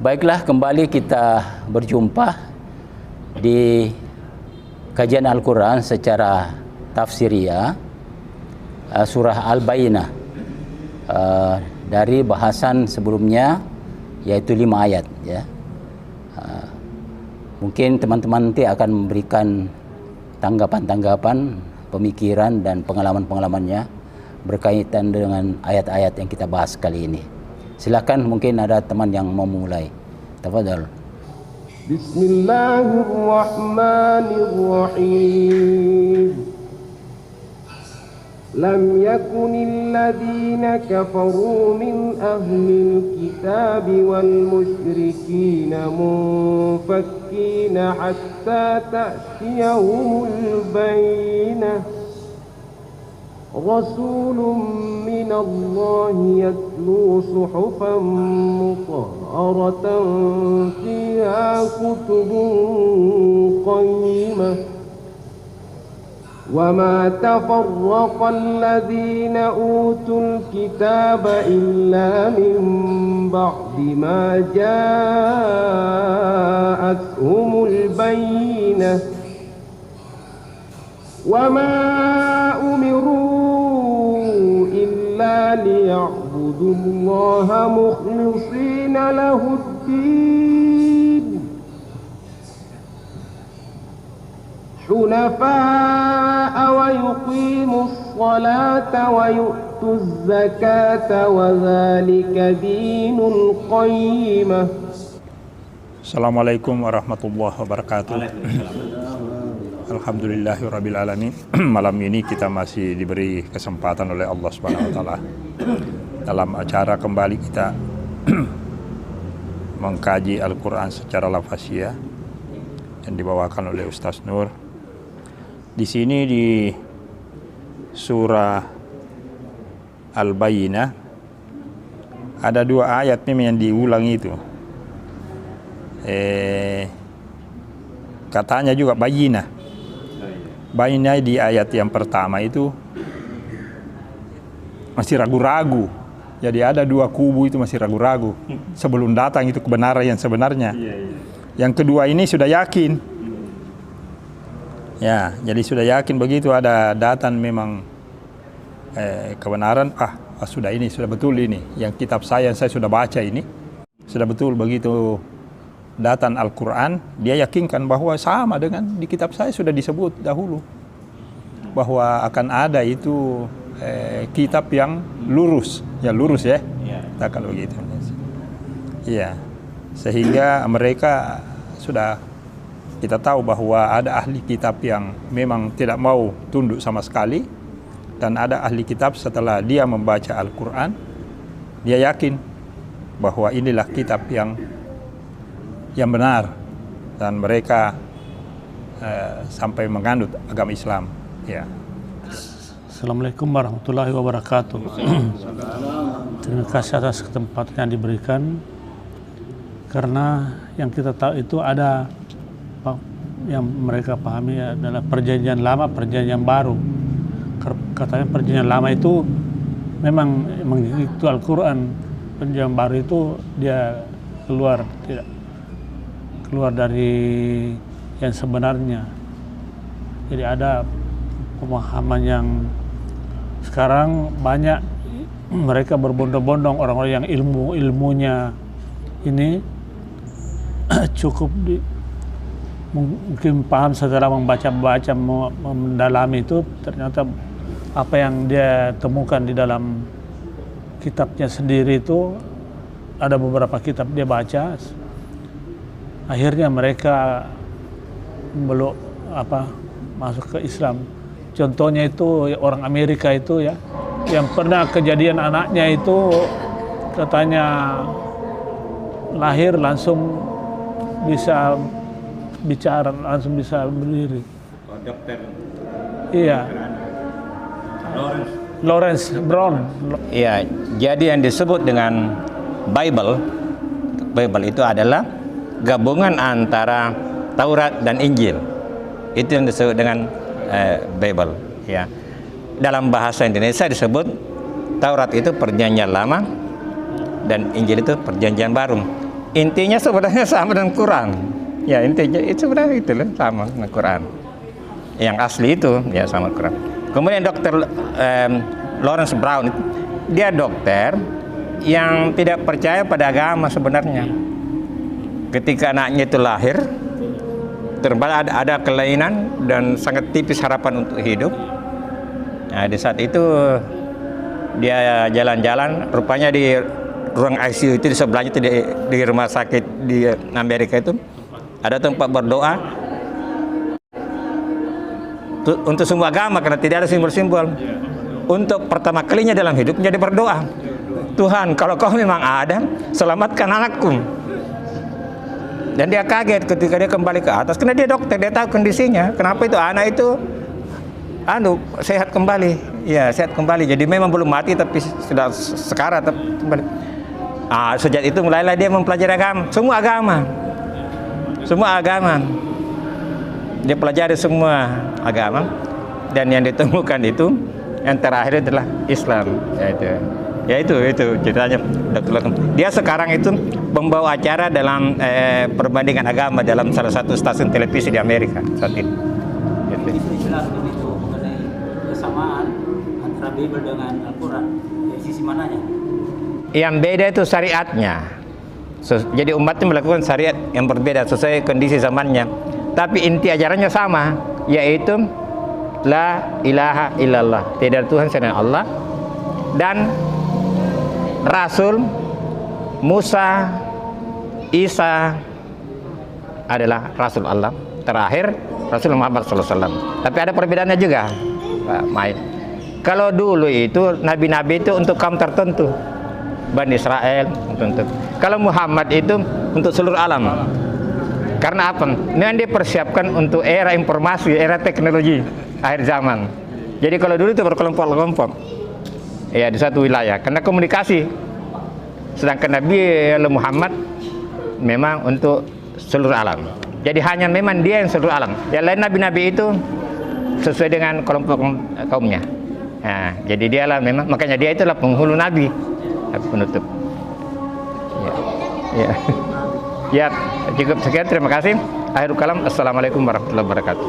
Baiklah, kembali kita berjumpa di kajian Al-Quran secara tafsiriyah surah Al-Bayyinah dari bahasan sebelumnya, yaitu 5 ayat ya. Mungkin teman-teman nanti akan memberikan tanggapan-tanggapan, pemikiran dan pengalaman-pengalamannya berkaitan dengan ayat-ayat yang kita bahas kali ini. Silakan, mungkin ada teman yang mau mulai. Tafadhal. Bismillahirrahmanirrahim. Lam yakunil ladzina kafaru min ahlil kitab wal musyrikin munfakkina hatta ta'tiyahumul bayyinah. Rasulun minallahi yatlu suhufan mutahharatan fiha kutubun qayyimah. Wa ma tafarraqa alladhina utul kitaba illa min ba'di ma ja'atuhumul bayyinah. Wa ma umiru ليعبدوا الله مخلصين له الدين حنفاء ويقيموا الصلاة ويؤتوا الزكاة وذلك دين القيمة. Assalamualaikum warahmatullahi wabarakatuh. Alhamdulillahirrabbilalamin. Malam ini kita masih diberi kesempatan oleh Allah Subhanahu wa Ta'ala dalam acara kembali kita mengkaji Al-Quran secara lafaziyah yang dibawakan oleh Ustaz Nur. Di sini di surah Al-Bayyinah ada 2 ayat memang yang diulang itu. Katanya juga Bayyinah. Bayyinah di ayat yang pertama itu masih ragu-ragu. Jadi ada 2 kubu itu masih ragu-ragu sebelum datang itu kebenaran yang sebenarnya. Yang kedua ini sudah yakin. Ya, jadi sudah yakin begitu ada datang memang kebenaran. Sudah ini, sudah betul ini. Yang kitab saya sudah baca ini. Sudah betul begitu. Datang Al-Quran, dia yakinkan bahwa sama dengan di kitab saya sudah disebut dahulu bahwa akan ada itu kitab yang lurus, ya lurus ya, nah, kalau begitu, iya, sehingga mereka sudah, kita tahu bahwa ada ahli kitab yang memang tidak mau tunduk sama sekali, dan ada ahli kitab setelah dia membaca Al-Quran, dia yakin bahwa inilah kitab yang benar, dan mereka sampai menganut agama Islam. Ya. Assalamualaikum warahmatullahi wabarakatuh. Terima kasih atas kesempatan yang diberikan, karena yang kita tahu itu ada yang mereka pahami adalah perjanjian lama, perjanjian baru. Katanya perjanjian lama itu memang mengikuti Al-Quran, perjanjian baru itu dia keluar dari yang sebenarnya. Jadi ada pemahaman yang sekarang banyak mereka berbondong-bondong, orang-orang yang ilmunya ini cukup mungkin paham setelah membaca-baca, mendalami itu, ternyata apa yang dia temukan di dalam kitabnya sendiri itu, ada beberapa kitab dia baca, akhirnya mereka belum masuk ke Islam. Contohnya itu orang Amerika itu ya, yang pernah kejadian anaknya itu katanya lahir langsung bisa bicara, langsung bisa berdiri. Dokter. Iya. Lawrence Brown. Iya, jadi yang disebut dengan Bible itu adalah gabungan antara Taurat dan Injil. Itu yang disebut dengan Bible ya. Dalam bahasa Indonesia disebut Taurat itu perjanjian lama dan Injil itu perjanjian baru. intinya sebenarnya sama dengan Quran. Ya, intinya itu sebenarnya itu loh, sama dengan Quran. Yang asli itu ya sama Quran. Kemudian Dr. Lawrence Brown, dia dokter yang tidak percaya pada agama sebenarnya. Ketika anaknya itu lahir, ternyata ada kelainan dan sangat tipis harapan untuk hidup. Nah, di saat itu dia jalan-jalan, rupanya di ruang ICU itu di sebelahnya itu di rumah sakit di Amerika itu ada tempat berdoa untuk semua agama karena tidak ada simbol-simbol. Untuk pertama kalinya dalam hidupnya dia berdoa, Tuhan, kalau kau memang ada, selamatkan anakku. Dan dia kaget ketika dia kembali ke atas, karena dia dokter, dia tahu kondisinya. Kenapa itu anak itu sehat kembali, ya sehat kembali. Jadi memang belum mati tapi sudah sekarat kembali. Sejak itu mulailah dia mempelajari agama, semua agama. Dia pelajari semua agama, dan yang ditemukan itu yang terakhir adalah Islam, yaitu ceritanya. Dia sekarang itu membawa acara dalam perbandingan agama dalam salah satu stasiun televisi di Amerika saat ini. Dijelaskan itu mengenai kesamaan antara Bible dengan Al-Quran, dari sisi mananya? Yang beda itu syariatnya. Jadi umatnya melakukan syariat yang berbeda sesuai kondisi zamannya. Tapi inti ajarannya sama, yaitu La ilaha illallah, tidak ada Tuhan selain Allah. Dan Rasul Musa, Isa adalah Rasul Allah. Terakhir Rasul Muhammad SAW. Tapi ada perbedaannya juga, Pak Mai. Kalau dulu itu nabi-nabi itu untuk kaum tertentu, Bani Israel untuk. Kalau Muhammad itu untuk seluruh alam. Karena apa? Ini dipersiapkan untuk era informasi, era teknologi akhir zaman. Jadi kalau dulu itu berkelompok-kelompok, ya di satu wilayah, karena komunikasi. Sedangkan Nabi Muhammad memang untuk seluruh alam. Jadi hanya memang dia yang seluruh alam. Yang lain nabi-nabi itu sesuai dengan kelompok kaumnya. Nah, jadi dialah memang, makanya dia itulah penghulu nabi, penutup. Ya. Ya, cukup sekian. Terima kasih. Akhirul kalam. Assalamualaikum warahmatullahi wabarakatuh.